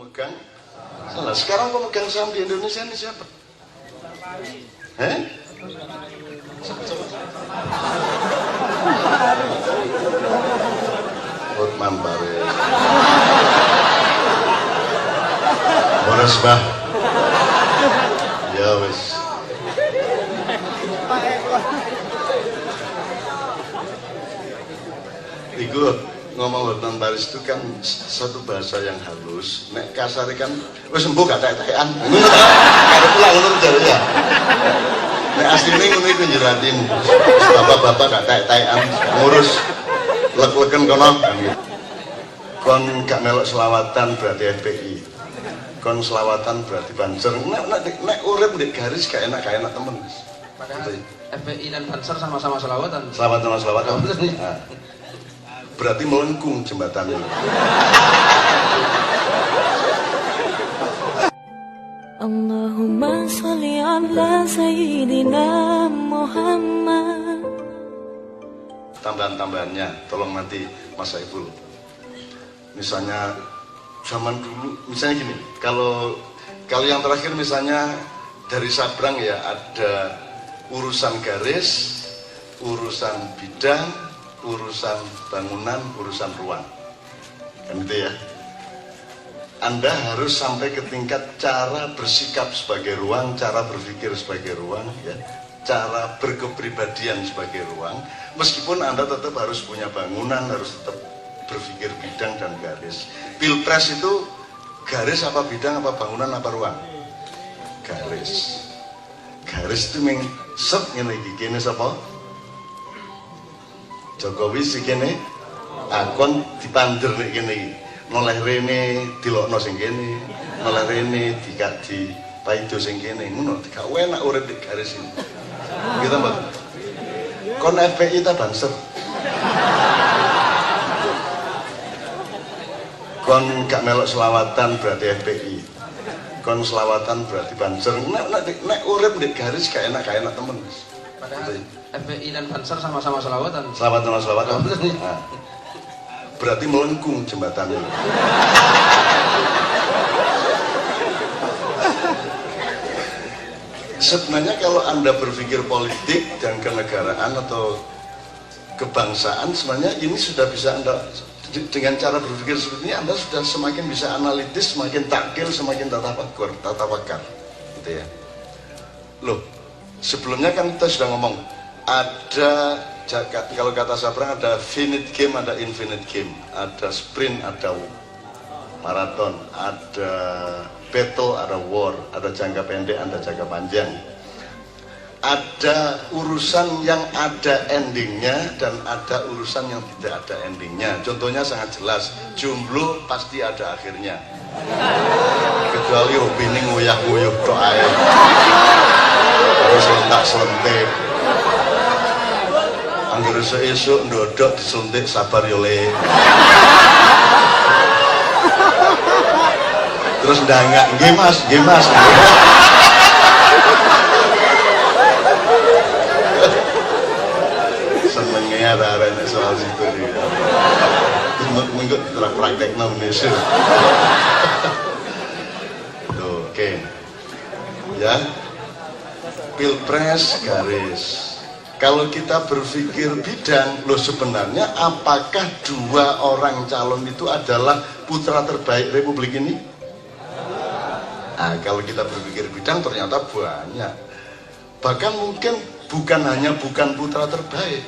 pemegang salah. Sekarang pemegang saham di Indonesia ini siapa? Hotman Paris. Boros bah. Ya wis. Iku ngomong Hotman Paris itu kan satu bahasa yang halus. Nek kasar kan wis sembuh gak tek-tekan. Ngono ta? Karo kula ngono jare ya. Nek asline ngono iku njero atimu. Bapak-bapak gak tek-tekan ngurus lek-leken kono. Kon gak melok selawatan berarti FPI. Kon selawatan berarti Banser. Nek urip ndek garis gak enak temen. Padahal FPI dan Banser sama-sama selawatan. Selawatan sama selawatan. Nah, berarti melengkung jembatannya. Allahumma sholli ala sayyidina Muhammad. Tambahan-tambahannya tolong nanti Mas Saiful. Misalnya zaman dulu, misalnya gini, kalau yang terakhir misalnya dari Sabrang ya ada urusan garis, urusan bidang, urusan bangunan, urusan ruang, kan gitu ya. Anda harus sampai ke tingkat cara bersikap sebagai ruang, cara berpikir sebagai ruang, ya, cara berkepribadian sebagai ruang. Meskipun Anda tetap harus punya bangunan, harus tetap berpikir bidang dan garis. Pilpres itu garis apa bidang apa bangunan apa ruang? Garis. Garis itu set ngene iki kene sapa? Jokowi sing kene akon dipanjer nek kene iki. Noleh rene dilokno sing kene, noleh rene dikaji paido sing kene. Ngono gak enak urip di garis ini. Kita mbak. Kon FPI ta Banser. Kon gak melok selawatan berarti FPI. Kon selawatan berarti Banser. Nek urip di garis gak enak temen. Padahal FPI dan Banser sama-sama selawatan. Selawatan sama selawatan. Nah, berarti melengkung jembatannya. Sebenarnya kalau Anda berpikir politik dan kenegaraan atau kebangsaan, sebenarnya ini sudah bisa Anda, dengan cara berpikir seperti ini Anda sudah semakin bisa analitis, semakin takil, semakin tata pakar, gitu ya. Loh, sebelumnya kan kita sudah ngomong ada, kalau kata Sabrang ada finite game, ada infinite game, ada sprint, ada maraton, ada battle, ada war, ada jangka pendek, ada jangka panjang. Ada urusan yang ada endingnya dan ada urusan yang tidak ada endingnya. Contohnya sangat jelas, jomblo pasti ada akhirnya. Kecuali hobi ini nguyah-nguyuh tok ae. Terus selentak-selentik. Angger esuk ndodok disuntik sabar yo le. Terus ndangak nggih Mas. Senengnya ada soal situ dia. Minggu telah praktek nominasi. Tuh, oke. Ya. Pilpres garis. Kalau kita berpikir bidang, loh sebenarnya apakah dua orang calon itu adalah putra terbaik Republik ini? Nah, kalau kita berpikir bidang ternyata banyak. Bahkan mungkin bukan putra terbaik.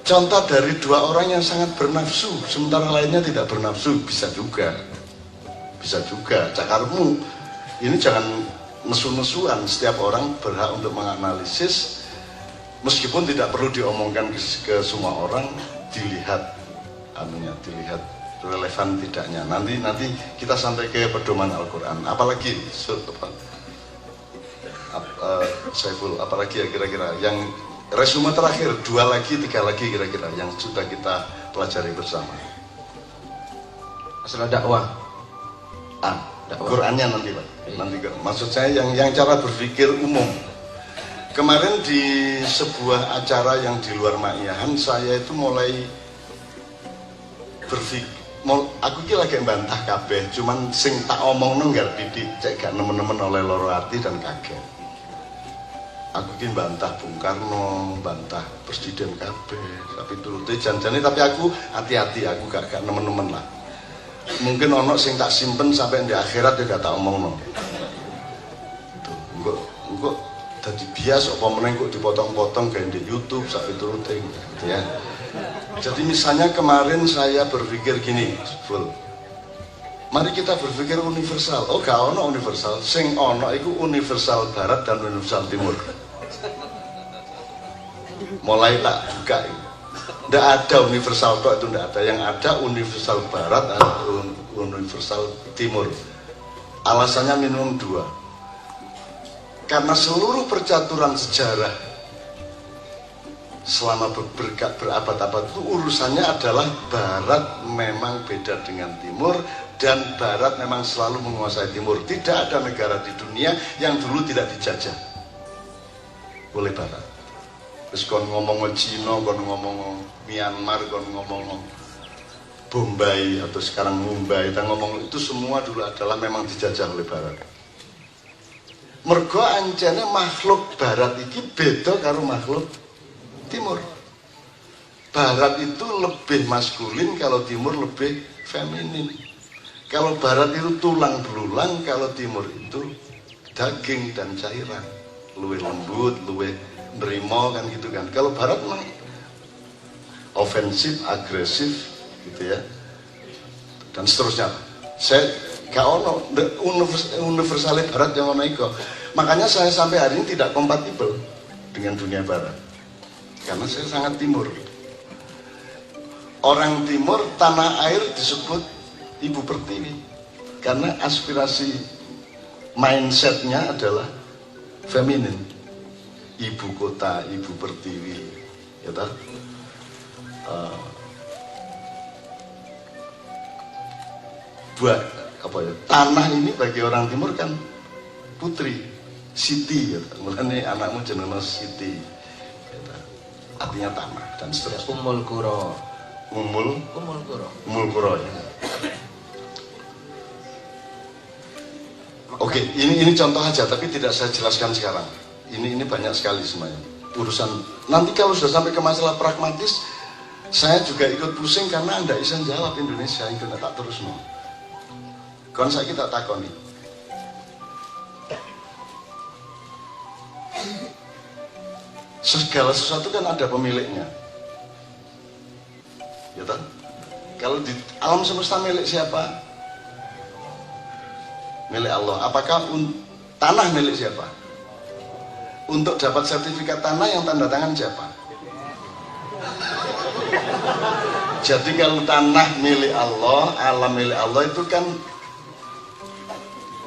Contoh dari dua orang yang sangat bernafsu, sementara lainnya tidak bernafsu, bisa juga. Cakarmu, ini jangan nesu-nesuan. Setiap orang berhak untuk menganalisis. Meskipun tidak perlu diomongkan ke semua orang, dilihat relevan tidaknya. Nanti kita sampai ke pedoman Al-Quran. Apalagi Saiful, apalagi ya kira-kira yang resume terakhir, 2 lagi, 3 lagi kira-kira yang sudah kita pelajari bersama. Masalah dakwah. Qurannya nanti Pak. Nanti maksud saya yang cara berpikir umum. Kemarin di sebuah acara yang di luar Ma'iyahan, saya itu mulai aku ki lagi mbantah kabeh, cuman sing tak omongno nggar didik cek gak nemen-nemen oleh loro ati dan kaget. Aku ki mbantah Bung Karno, mbantah Presiden kabeh, tapi turute janjane tapi aku hati-hati, aku gak nemen-nemen lah. Mungkin ono sing tak simpen sampai di akhirat ya gak tak omongno. Tuh, engko dadi bias apa meneh kok dipotong-potong kayak di YouTube sampai turute gitu ya. Jadi misalnya kemarin saya berpikir gini, full. Mari kita berpikir universal. Oh, gak ono universal. Sing ono iku universal barat dan universal timur. Mulai tak buka ini. Nggak ada universal tok, itu nggak ada. Yang ada universal barat atau universal timur. Alasannya minimum 2. Karena seluruh percaturan sejarah selama berabad-abad itu urusannya adalah barat memang beda dengan timur dan barat memang selalu menguasai timur. Tidak ada negara di dunia yang dulu tidak dijajah oleh barat. Terus kon ngomong Cina, kon ngomong Myanmar, kon ngomong Bombay atau sekarang Mumbai, kita ngomong itu semua dulu adalah memang dijajah oleh barat. Mergo ancene makhluk barat iki beda karo makhluk timur. Barat itu lebih maskulin, kalau timur lebih feminin. Kalau barat itu tulang belulang, kalau timur itu daging dan cairan, luwih lembut, luwih nerimo kan gitu kan. Kalau barat memang ofensif, agresif gitu ya, dan seterusnya. Saya gak ono universal barat yang ono iku. Makanya saya sampai hari ini tidak kompatibel dengan dunia barat. Karena saya sangat timur. Orang timur tanah air disebut Ibu Pertiwi. Karena aspirasi mindsetnya adalah feminin. Ibu kota, Ibu Pertiwi. Ya toh? Buat apa ya? Tanah ini bagi orang timur kan putri, Siti. Ya, mulane anakmu jenenge Siti. Artinya tanah dan seterusnya. Umul Kuro. Umul Kuro ya. Oke, ini contoh aja tapi tidak saya jelaskan sekarang. Ini banyak sekali semuanya. Urusan nanti kalau sudah sampai ke masalah pragmatis, saya juga ikut pusing karena Anda bisa jawab Indonesia itu tak terus mau. Kon saiki tak takoni. Segala sesuatu kan ada pemiliknya, ya kan? Kalau di alam semesta milik siapa? Milik Allah. Apakah tanah milik siapa? Untuk dapat sertifikat tanah yang tanda tangan siapa? Jadi kalau tanah milik Allah, alam milik Allah itu kan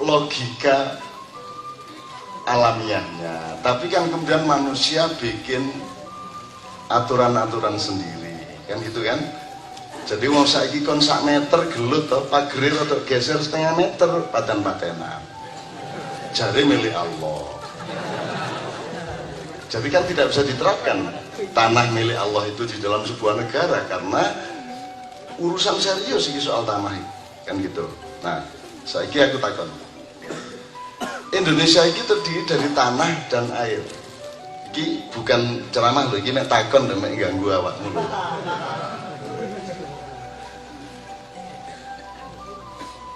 logika alamiahnya, tapi kan kemudian manusia bikin aturan-aturan sendiri, kan gitu kan? Jadi mau saiki kon sak meter gelut atau pagerir atau geser setengah meter paten-patenan, jari milik Allah. Jadi kan tidak bisa diterapkan tanah milik Allah itu di dalam sebuah negara karena urusan serius ini soal tanah, kan gitu. Nah, saiki aku takon. Indonesia ini terdiri dari tanah dan air. Ini bukan ceramah loh, ini mek takon dan mek ganggu awakmu loh.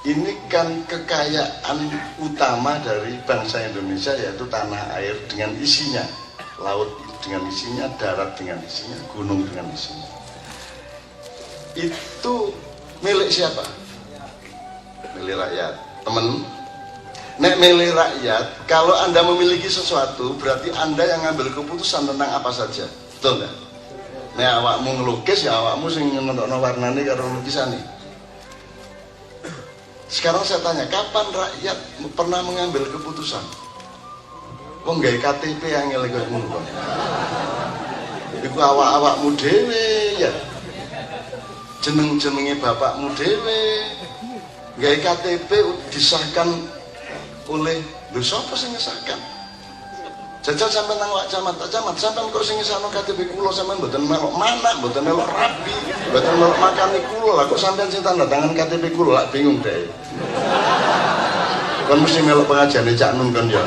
Ini kan kekayaan utama dari bangsa Indonesia, yaitu tanah air dengan isinya, laut dengan isinya, darat dengan isinya, gunung dengan isinya. Itu milik siapa? Milik rakyat. Temen, nek milih rakyat, kalau Anda memiliki sesuatu, berarti Anda yang ngambil keputusan tentang apa saja. Betul nggak? Nek awakmu ngelukis, ya awakmu sing nentokno warnane karo lukisane. Sekarang saya tanya, kapan rakyat pernah mengambil keputusan? Wong gawe KTP yang ngene koyo ngono. Iku awak-awakmu dhewe ya. Jeneng-jenenge bapakmu dhewe. Gawe KTP disahkan oleh lho sapa sing ngesahkan? Jajal sampean nang wak camat, sampean kok sing ngisano KTP kula sampean mboten melok mana, mboten melok rabi, mboten melok makani kula, lah kok sampean sing tanda tangan KTP kula, lah bingung deh. Kon mesti melok pengajane Cak Nun kon ya.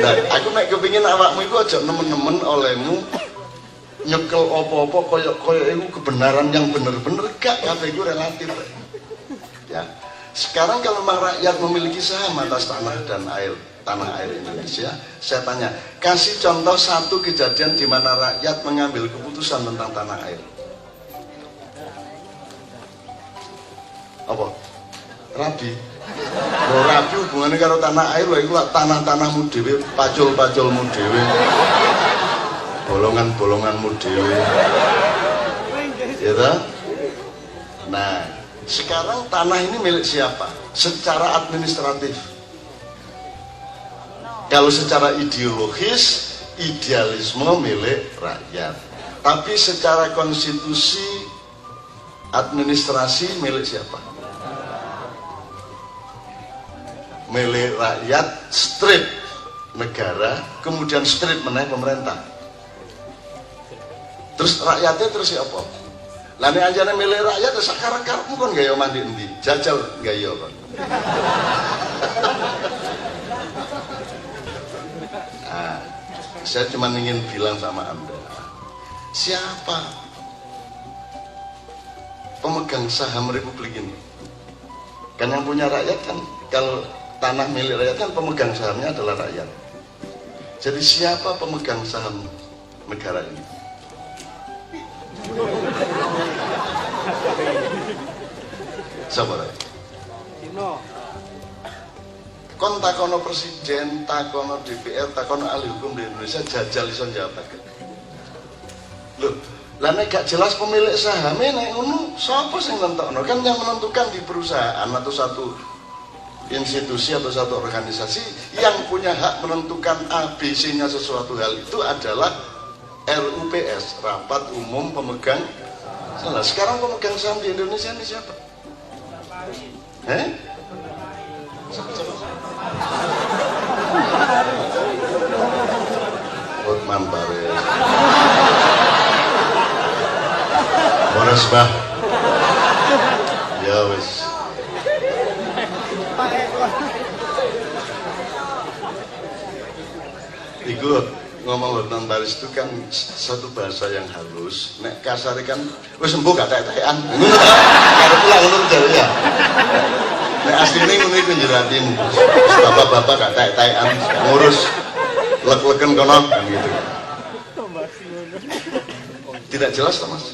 Nah, aku nek kepengin awakmu iku aja nemen-nemen olehmu nyekel apa-apa koyo iku kebenaran yang bener-bener gak, kabeh iku relatif. Ya. Sekarang kalau memang rakyat memiliki saham atas tanah air Indonesia, saya tanya, kasih contoh satu kejadian di mana rakyat mengambil keputusan tentang tanah air. Apa? Rabi. Loh, rabi hubungannya karo tanah air lho, iku tanah-tanahmu dhewe, pacul-paculmu dhewe. Bolongan-bolonganmu dhewe. Ya toh? Nah, sekarang tanah ini milik siapa? Secara administratif. Kalau secara ideologis, idealisme milik rakyat. Tapi secara konstitusi, administrasi milik siapa? Milik rakyat, strip negara, kemudian strip meneh pemerintah. Terus rakyatnya terus siapa? Lah nek anjane milih rakyat ya sakarep-karepmu kon gaya mandi endi? Jajal gaya kon. Nah, saya cuma ingin bilang sama Anda, siapa pemegang saham Republik ini? Kan yang punya rakyat kan, kalau tanah milik rakyat kan pemegang sahamnya adalah rakyat. Jadi siapa pemegang saham negara ini? Sabar. Kon takono presiden, takono DPR, takono ahli hukum di Indonesia, jajal iso jawab. Loh, lah nek gak jelas pemilik sahamnya nek ngono sapa sing nentokno? Kan yang menentukan di perusahaan atau satu institusi atau satu organisasi yang punya hak menentukan ABC-nya sesuatu hal itu adalah RUPS, Rapat Umum Pemegang Saham. Sekarang pemegang saham di Indonesia ini siapa? Siapa? Hotman Paris. Bonas bah. Ya wis. Iku ngomong Hotman Paris itu kan satu bahasa yang halus. Nek kasar kan wis sembuh gak tek-tekan. Karep lah ngono jare ya. Nek asline ngono iku njeratim. Bapak-bapak gak tek-tekan ngurus lek-leken kono gitu. Tidak jelas lah Mas.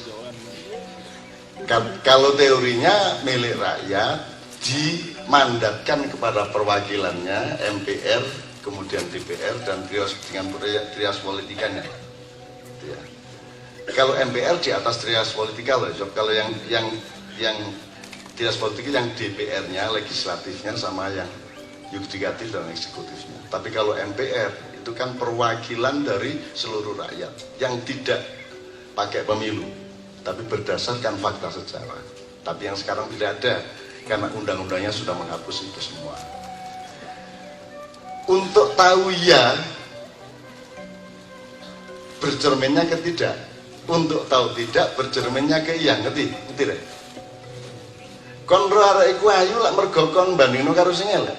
Kalau teorinya milik rakyat dimandatkan kepada perwakilannya MPR, kemudian DPR dan dengan trias politikanya. Ya. Kalau MPR di atas trias politika loh, kalau yang trias politik yang DPR-nya, legislatifnya sama yang yudikatif dan eksekutifnya. Tapi kalau MPR itu kan perwakilan dari seluruh rakyat yang tidak pakai pemilu, tapi berdasarkan fakta sejarah. Tapi yang sekarang tidak ada karena undang-undangnya sudah menghapus itu semua. Untuk tahu ya, bercerminnya ke tidak. Untuk tahu tidak, bercerminnya ke iya. Ngerti deh. Kon ro arek iku ayu lak mergo kon bandingno karo sing elek.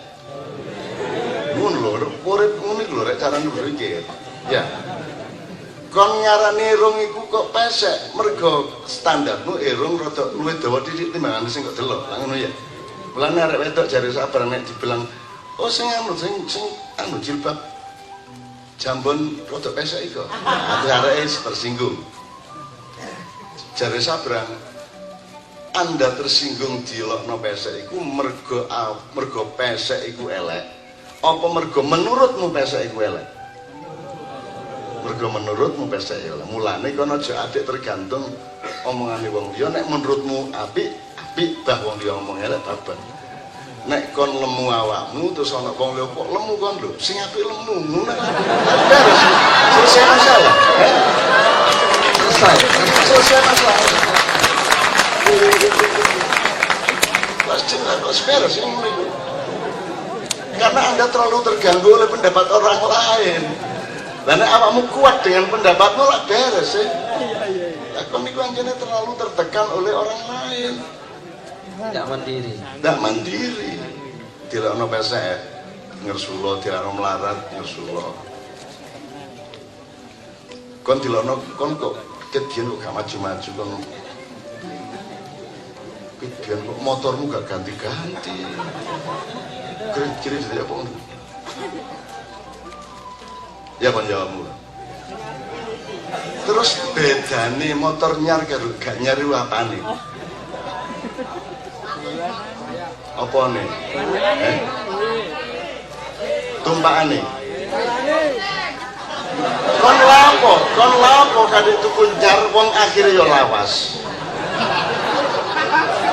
Ngono lho, urip ngono iku lho rek carane lho iki. Ya. Kon ngarani irung iku kok pesek mergo standarmu irung rada luwih dawa titik timbangan sing kok delok. Lah ngono ya. Mulane arek wedok jare sabar nek dibilang oh sing jilbab jambon rada pesek iku. Areke tersinggung. Jare Sabrang, Anda tersinggung dilokno pesek iku mergo pesek iku elek. Apa mergo menurutmu pesek iku elek? Mergo menurutmu pesek elek. Mulane kono aja adik tergantung omongane wong liya. Nek menurutmu apik, bah wong liya ngomong elek babar. Nek kon lemu awakmu terus ana wong liya kok lemu kon lho, sing apik lemu ngono. Selesai masalah. Selesai masalah. Pasti lah beres yang ngono. Karena Anda terlalu terganggu oleh pendapat orang lain. Dan awakmu kuat dengan pendapatmu lah beres sih. Ya kon niku anjene terlalu tertekan oleh orang lain. Tidak mandiri. Tidak mandiri. Dilakno pesek ngersulo, dilakno melarat ngersulo. Kon dilakno kon kok kedian kok gak maju-maju kon. Kedian kok motormu gak ganti-ganti. Kira-kira dari apa? Ya kon jawabmu. Terus bedane motor nyar karo gak nyari apane? Apa nih? Tumpakane. Kon lapo kadek tuku nyar wong akhire yo lawas.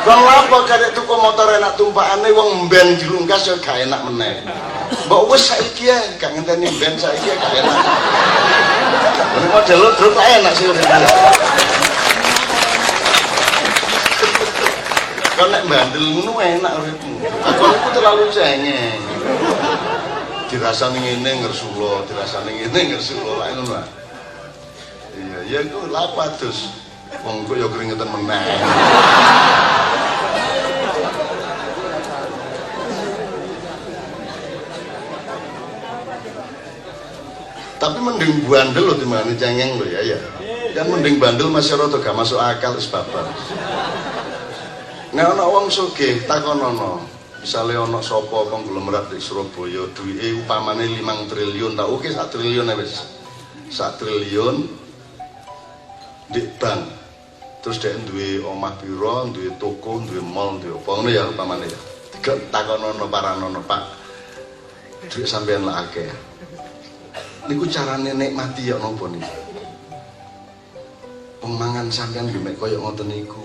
Kon lapo kadek tuku motor enak tumpakane wong mben dilungkas yo gak enak meneh. Mbok wis saiki ya gak ngenteni mben saiki gak enak. Ini model lu terus enak sih udah. Kalau nek bandel ngono enak uripmu. Aku terlalu cengeng. Dirasani ngene ngersulo, dirasani ngene ngersulo lak ngono. Iya, ya ku lha padus. Wong kok ya keringetan meneh. Tapi mending bandel loh dimana cengeng loh ya. Kan mending bandel masih rada gak masuk akal wis babar. Nek ana wong sugih takonono, misale ana sapa konglomerat di Surabaya duwike upamane 5 triliun tak oke 1 triliun wis. 1 triliun di bank. Terus dhek duwe omah pira, duwe toko, duwe mall, duwe apa ngono ya upamane ya. Takonono paranono, Pak. Duit sampean lah akeh. Niku carane nikmati ya napa niku? Pemangan sampean nggih mek koyo ngoten niku.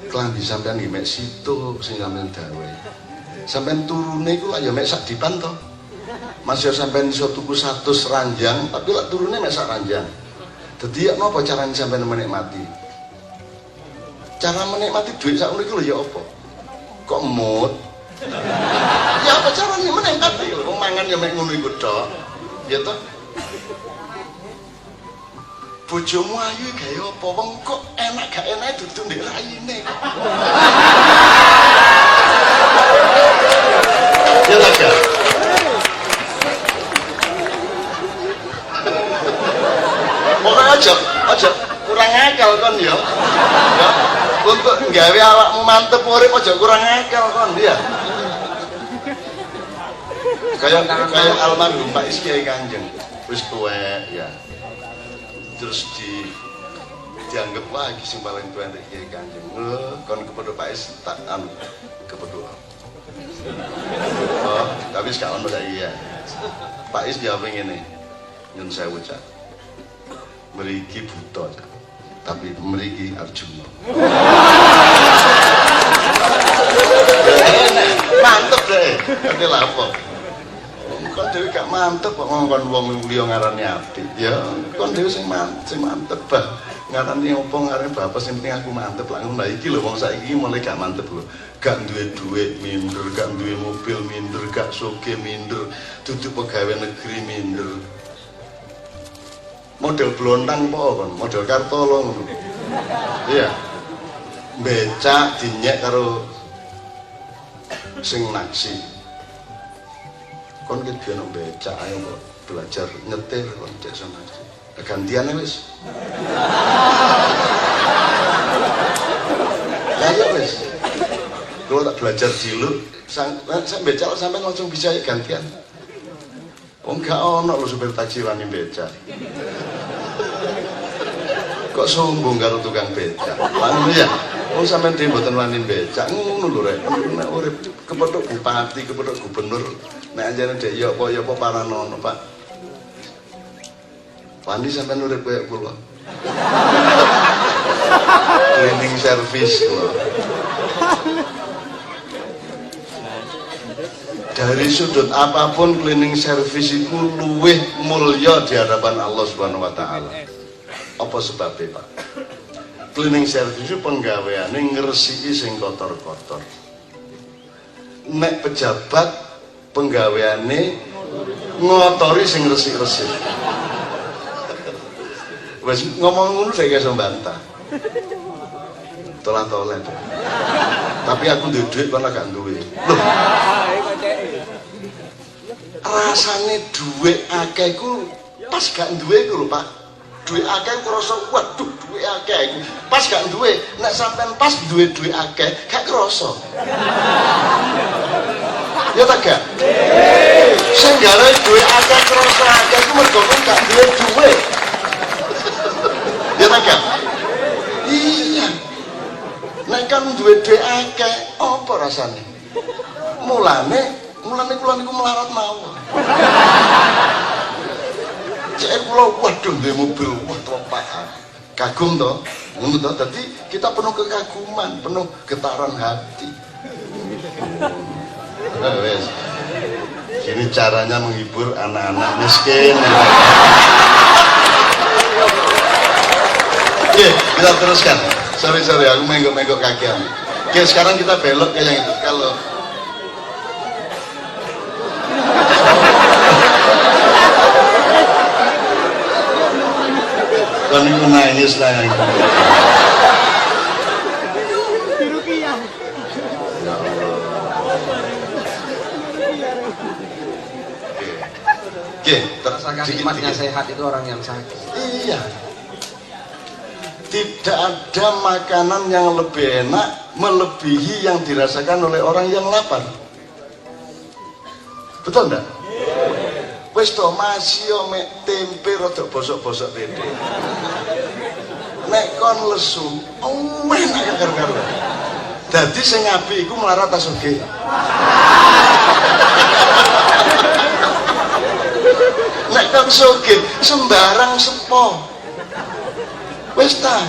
Klambi sampean nggih mek situ sing sampean dawe. Sampean turune iku lak ya mek sak dipan to. Mas yo sampean iso tuku 100 ranjang, tapi lak turune mek sak ranjang. Dadi ya napa carane sampean menikmati? Cara menikmati duit sak niku lho ya apa? Kok mood? Ya apa carane menikmati lho wong mangan ya mek ngono iku tok. Ya toh? Bojomu ayu gawe apa? Wong kok enak gak enak dudu ndek raine kok. Ya ta gak? Pokoknya aja kurang akal kon ya. Ya. Untuk gawe awakmu mantep urip aja kurang akal kon ya. Kayak almarhum Pak Kiai Kanjeng wis tuwek ya. Terus dianggap lagi sing paling tuwek nek Kiai Kanjeng. Kon kepada Pak Is tak kepada. Oh, tapi sekarang saiki ya. Pak Is jawab ngene. Nyun sewu Cak. Mriki buta Cak. Tapi mriki Arjuna. Mantep deh. Ngerti lha apa? Kon dhewe gak mantep kok ngongkon wong liya ngarani apik ya kon dhewe sing mantep bah ngarani opo ngarani bapak sing penting aku mantep lah ngono iki lho wong saiki mulai gak mantep lho gak duwe duit minder gak duwe mobil minder gak sugih minder dudu pegawai negeri minder model blontang po kon model kartolo ngono iya becak dinyek karo sing naksi kon ki biyen becak ayo kok belajar nyetir kon cek sana. Gantiane wis. Lah wis. Kalau tak belajar dulu, saya becak sampai langsung bisa ya gantian. Oh enggak ono lho supir taksi wani becak. Kok sombong karo tukang becak. Lan ya. Oh sampean dhewe mboten wani becak ngono lho rek. Nek urip kepethuk bupati, kepethuk gubernur, nek anjane dek ya apa paranono, Pak. Wani sampean urip koyo kula. Cleaning service kula. Dari sudut apapun cleaning service itu luwih mulya di hadapan Allah Subhanahu wa taala. Apa sebabnya, Pak? Cleaning service itu penggaweane ngresiki sing kotor-kotor. Nek pejabat penggaweane ngotori sing resik-resik. Wes ngomong ngono saya iso bantah. Tolan-tolan. Tapi aku duwe duit malah gak duwe. Loh. Rasane duit akeh iku pas gak duwe iku lho, Pak. Duit akeh krasa waduh duit akeh iku. Pas gak duwe, nek sampean pas duwe duit akeh gak krasa. Ya tak gak? Sing gawe duit akeh krasa akeh iku mergo gak duwe duit. Ya tak gak? Iya. Nek kan duwe dhuwit akeh, apa rasane? Mulane kula niku melarat mawon. Cek kula waduh duwe mobil, wah topakan. Kagum to, ngono to. Dadi kita penuh kekaguman, penuh getaran hati. Wes. Ini caranya menghibur anak-anak miskin. Oke, kita teruskan. Sorry, aku menggok-menggok kakian. Oke, sekarang kita belok ke yang itu. Kalau kan itu nangis lah yang itu. Oke, Rasa kalimatnya sehat itu orang yang sakit. Iya. Tidak ada makanan yang lebih enak melebihi yang dirasakan oleh orang yang lapar. Betul enggak? Wis to masih mek tempe rada bosok-bosok dede. Nek kon lesu, enak karo-karo. Dadi sing apik iku melarat ta sugih. Nek kon sugih sembarang sepo. Wis ta.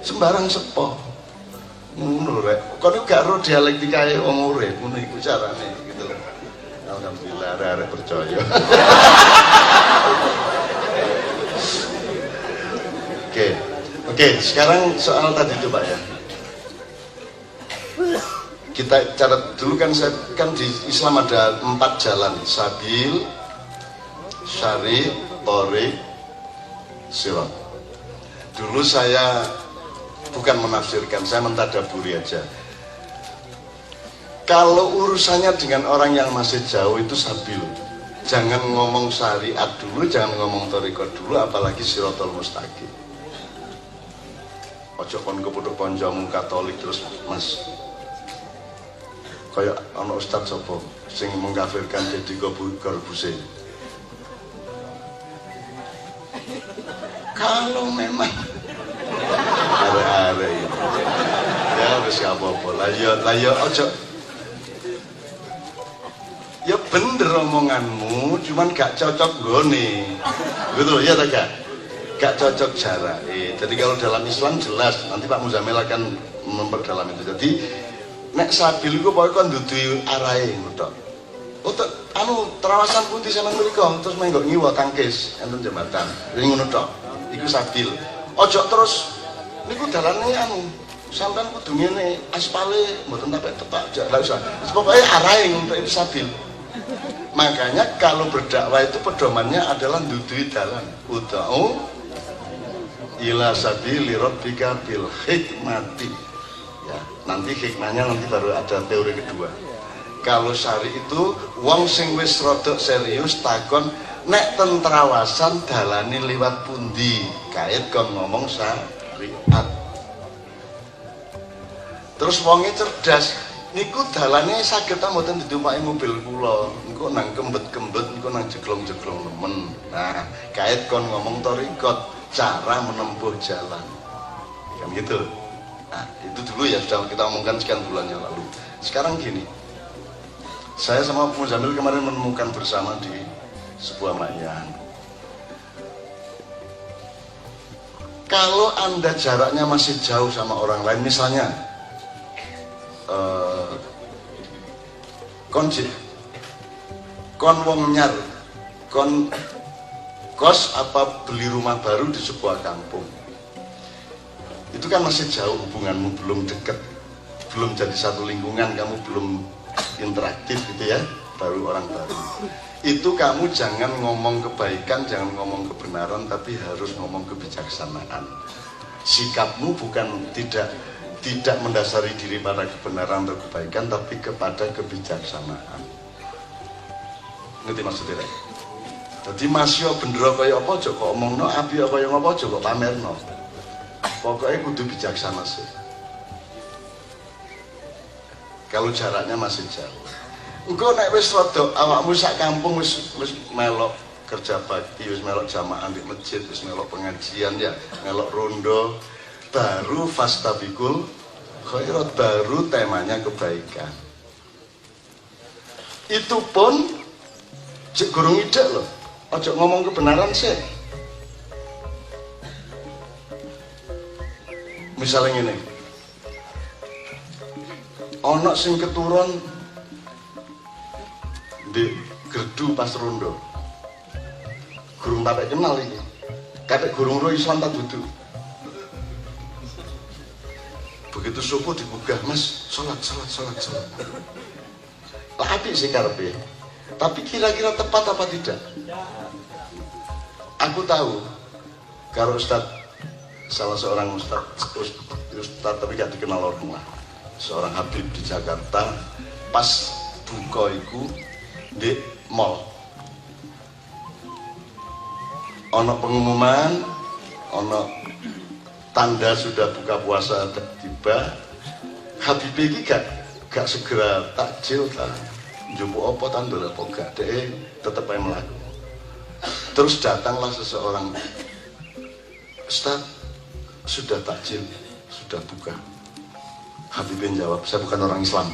Sembarang sepo. Ngono rek. Kon iku gak ro dialektikae wong urip, ngono iku carane gitu lho. Alhamdulillah arek percaya. Oke, sekarang soal tadi itu Pak ya. Kita cara dulu kan di Islam ada 4 jalan, sabil, syari, thoriq, sirat. Dulu saya bukan menafsirkan, saya mentadaburi aja. Kalau urusannya dengan orang yang masih jauh itu sabil. Jangan ngomong syariat dulu, jangan ngomong thariqat dulu, apalagi siratal mustaqim. Ojo kon kepethuk kancamu Katolik terus Mas. Kayak ana ustaz sapa sing mengkafirkan Deddy Corbuzier. Kalau memang are-are itu ya wis apa-apa lah ya ojo ya bener omonganmu cuman gak cocok gone gitu ya tak gak cocok jarak jadi kalau dalam Islam jelas nanti Pak Muzamil akan memperdalam itu. Jadi nek sabil iku pokoke kon dudu arahe ngono tok. Anu terawasan pundi sampean mriku terus menggo ngiwa tangkis enten jembatan. Jadi ngono tok. Iku sabil. Ojo terus niku dalane anu sampean kudu ngene aspale mboten tepak lha usah. Pokoke arahe untuk itu sabil. Makanya kalau berdakwah itu pedomannya adalah dudui dalan. Uda'u ila sabili rabbika bil hikmati. Ya, nanti hikmahnya nanti baru ada teori kedua. Kalau syari itu wong sing wis rodok serius takon nek tentrawasan dalane liwat pundi kait kon ngomong syariat. Terus wonge cerdas niku dalane saged ta mboten ditumpaki mobil kula niku nang kembet-kembet niku nang jeglong-jeglong nemen. Nah kait kon ngomong thariqat cara menempuh jalan kan gitu. Nah itu dulu ya sudah kita omongkan sekian bulan yang lalu. Sekarang gini, saya sama Pak Muzamil kemarin menemukan bersama di sebuah makyan. Kalau Anda jaraknya masih jauh sama orang lain, misalnya kon wong nyar, kon kos apa beli rumah baru di sebuah kampung. Itu kan masih jauh hubunganmu, belum dekat, belum jadi satu lingkungan, kamu belum interaktif gitu ya, baru orang baru. Itu kamu jangan ngomong kebaikan, jangan ngomong kebenaran, tapi harus ngomong kebijaksanaan. Sikapmu bukan tidak mendasari diri pada kebenaran atau kebaikan, tapi kepada kebijaksanaan. Ngerti maksudnya? Jadi masih bener kaya apa aja kok omongno, api kaya apa aja kok pamerno. Pokoknya kudu bijaksana sih. Kalau jaraknya masih jauh. Engko nek wis rada awakmu sak kampung wis melok kerja bakti, wis melok jamaah di masjid, wis melok pengajian ya, melok rondo, baru fastabikul khairat, baru temanya kebaikan. Itu pun cek gurung ide loh. Ojo ngomong kebenaran sih. Misalnya ini, ono sing keturun di gerdu pas rondo, gurung tak kenal ini, kata gurung roh Islam tak duduk. Begitu subuh digugah, Mas, sholat. Lah apik sih karepe. Tapi kira-kira tepat apa tidak? Aku tahu, kalau salah seorang ustaz tapi gak dikenal orang lah, seorang habib di Jakarta, pas buka iku di mall, ono pengumuman, ono tanda sudah buka puasa tiba, habib ini gak segera takjil tak jumbo apa tandul apa gak deh, tetap aja melaku. Terus datanglah seseorang, Ustaz, sudah takjil, sudah buka. Habibin jawab, saya bukan orang Islam.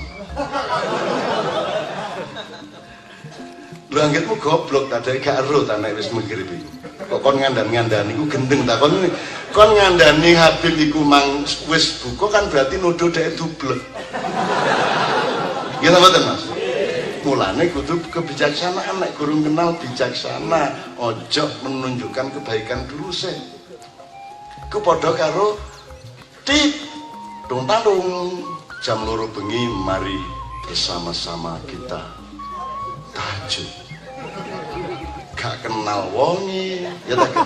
Lu anggitmu goblok, tak ada karo tanah wis mikir iki. Kok kon ngandani iku gendeng ta kon ngandani Habib iku mang wis buka kan berarti nuduh dhek dublek. Nggih mboten Mas? Mulane kudu kebijaksanaan, nek gurung kenal bijaksana, ojo menunjukkan kebaikan dulu sih. Ku padha karo tung jam 2 bengi, mari bersama-sama kita tahajud. Gak kenal wongi, ya tak?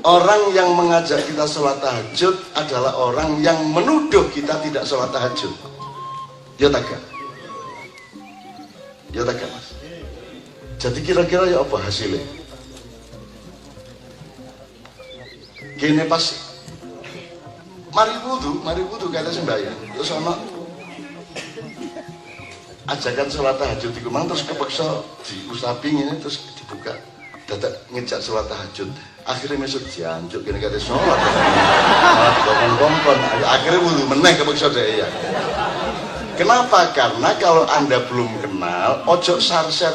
Orang yang mengajak kita sholat tahajud adalah orang yang menuduh kita tidak sholat tahajud. Ya tak? Ya tak Mas? Jadi kira-kira ya apa hasilnya? Gini pas mari wudu kata sembahyang, terus ono ajakan sholat tahajud iku mang terus kepeksa diusapi ngene terus dibuka dadak ngejak sholat tahajud, akhirnya mesut jancuk kene kate sholat malah dikongkon akhirnya wudu meneh kepeksa dhek ya. Kenapa? Karena kalau Anda belum kenal, ojo sarser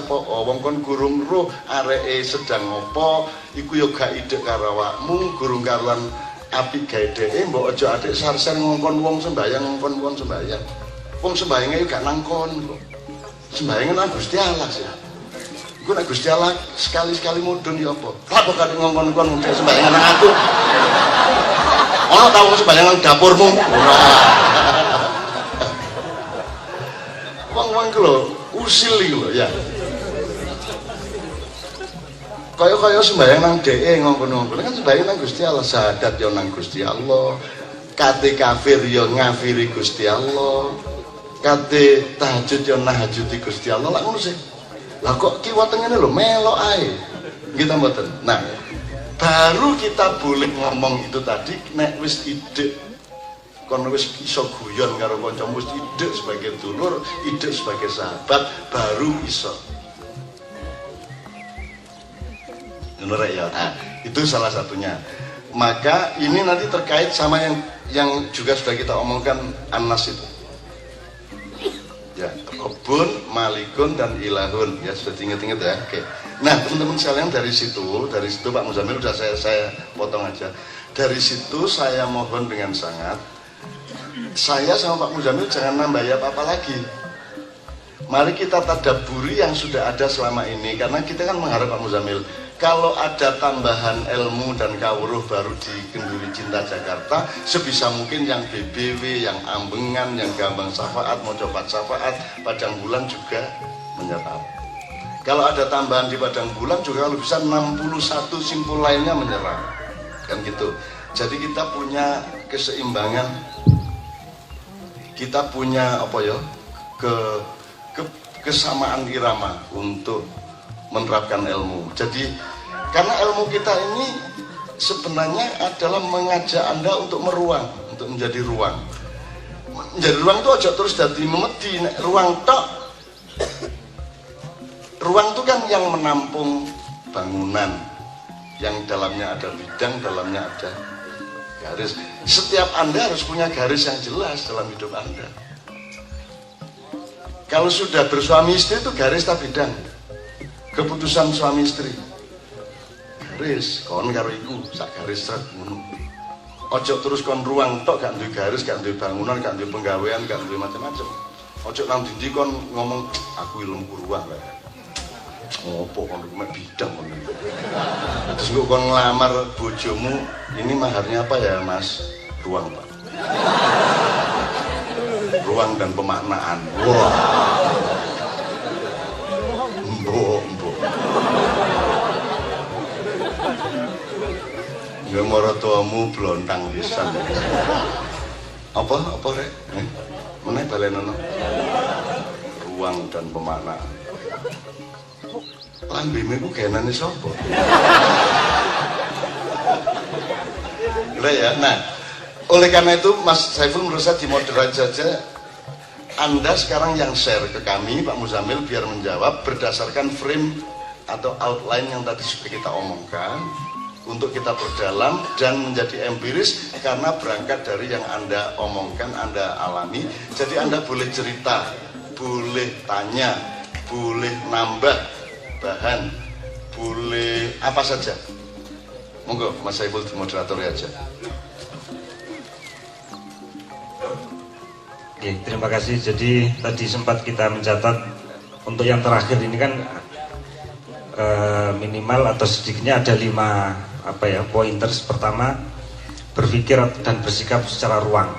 po, wong kon gurung roh areke sedang ngopo, iku yo gak ide karo awakmu, gurung karuan apik gawe dheke, mbok ojo atik sarser ngongkon wong sembayang, ngongkon wong sembayang. Wong sembayange yo gak nangkon kok. Sembayange nang Gusti Allah sih. Iku nek Gusti Allah sekali-sekali mudhun ya apa? Lah kok kate ngongkon-ngongkon wong sembayangan nang aku. Ono ta wong sembayang nang dapurmu? Ora. Wong-wong lho, usil iki lho ya. Kaya sembahyang nang dheke ngongkon-ngongkon kan sembahyang nang Gusti Allah, syahadat yo nang Gusti Allah. Kate kafir yo ngafiri Gusti Allah. Kate tahajud yo nahajuti Gusti Allah. Lah ngono sih. Lah kok kiwat ngene lho melok ae. Nggih ta mboten. Nah, baru kita boleh ngomong itu tadi nek wis ide kon wis iso guyon karo kancamu, wis ide sebagai dulur, ide sebagai sahabat, baru iso. Ngono ya. Nah, itu salah satunya. Maka ini nanti terkait sama yang juga sudah kita omongkan An-Nas itu. Ya, Rabbun, Malikun dan Ilahun. Ya, sudah ingat-ingat ya. Oke. Nah, teman-teman sekalian dari situ Pak Muzamil udah saya potong aja. Dari situ saya mohon dengan sangat, saya sama Pak Muzamil jangan nambah apa-apa lagi. Mari kita tadaburi yang sudah ada selama ini, karena kita kan mengharap Pak Muzamil kalau ada tambahan ilmu dan kawruh baru di Kenduri Cinta Jakarta, sebisa mungkin yang BBW, yang Ambengan, yang Gambang Syafaat, Mojopat Syafaat, Padang Bulan juga menyerap. Kalau ada tambahan di Padang Bulan juga kalau bisa 61 simpul lainnya menyerap, kan gitu. Jadi kita punya keseimbangan, kita punya apa ya, kesamaan irama untuk menerapkan ilmu. Jadi karena ilmu kita ini sebenarnya adalah mengajak Anda untuk meruang, untuk menjadi ruang. Menjadi ruang itu aja terus jadi memedi, ruang tok. Ruang itu kan yang menampung bangunan, yang dalamnya ada bidang, dalamnya ada garis. Setiap Anda harus punya garis yang jelas dalam hidup Anda. Kalau sudah bersuami istri itu garis tak bidang. Keputusan suami istri. Garis, kon karo iku, sak garis seret ngono. Ojo terus kon ruang tok, gak duwe garis, gak duwe bangunan, gak duwe penggawean, gak duwe macam-macam. Ojo nang dindi kon ngomong aku ilmuku ruang lah. Ngopo kon mek bidang kon. Terus kok kon ngelamar bojomu, ini maharnya apa ya, Mas? Ruang, Pak. Ruang dan pemaknaan. Wah. Mbok. Ya maratuamu blontang pisan. Apa rek? Meneh balenono. Ruang dan pemaknaan. Lambene ku genane sapa? Rek ya. Nah, oleh karena itu Mas Saiful menurut saya dimoderasi saja. Anda sekarang yang share ke kami Pak Muzamil biar menjawab berdasarkan frame atau outline yang tadi sudah kita omongkan untuk kita perdalam dan menjadi empiris karena berangkat dari yang Anda omongkan, Anda alami. Jadi Anda boleh cerita, boleh tanya, boleh nambah bahan, boleh apa saja. Monggo Mas Saiful di moderator aja. Oke, terima kasih. Jadi tadi sempat kita mencatat untuk yang terakhir ini kan minimal atau sedikitnya ada 5 pointers. Pertama, berpikir dan bersikap secara ruang.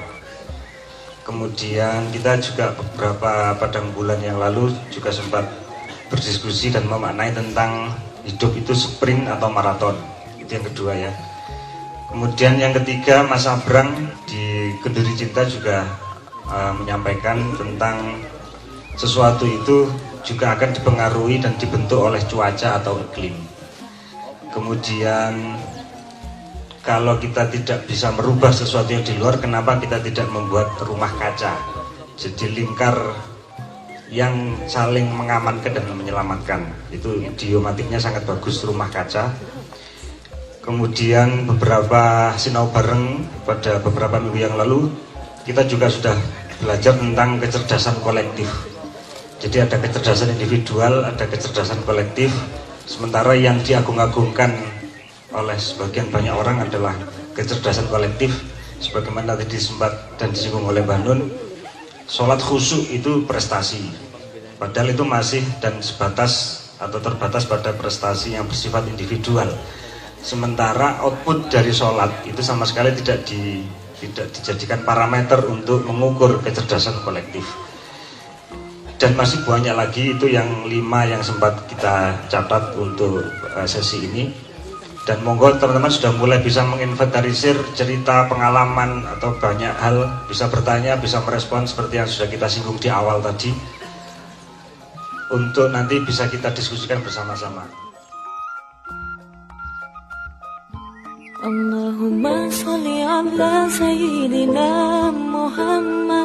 Kemudian kita juga beberapa padang bulan yang lalu juga sempat berdiskusi dan memaknai tentang hidup itu sprint atau maraton. Itu yang kedua ya. Kemudian yang ketiga, Mas Abrang di Kenduri Cinta juga menyampaikan tentang sesuatu itu juga akan dipengaruhi dan dibentuk oleh cuaca atau iklim. Kemudian kalau kita tidak bisa merubah sesuatu yang di luar, kenapa kita tidak membuat rumah kaca? Jadi lingkar yang saling mengamankan dan menyelamatkan. Itu idiomatiknya sangat bagus, rumah kaca. Kemudian beberapa sinau bareng pada beberapa minggu yang lalu kita juga sudah belajar tentang kecerdasan kolektif. Jadi ada kecerdasan individual, ada kecerdasan kolektif. Sementara yang diagung-agungkan oleh sebagian banyak orang adalah kecerdasan kolektif. Sebagaimana tadi sempat dan disinggung oleh Mbak Nun, sholat khusyuk itu prestasi. Padahal itu masih dan sebatas atau terbatas pada prestasi yang bersifat individual. Sementara output dari sholat itu sama sekali tidak dijadikan parameter untuk mengukur kecerdasan kolektif. Dan masih banyak lagi, itu yang 5 yang sempat kita catat untuk sesi ini. Dan monggo teman-teman sudah mulai bisa menginventarisir cerita, pengalaman atau banyak hal, bisa bertanya, bisa merespon seperti yang sudah kita singgung di awal tadi, untuk nanti bisa kita diskusikan bersama-sama. Allahumma sholli ala Sayyidina Muhammad.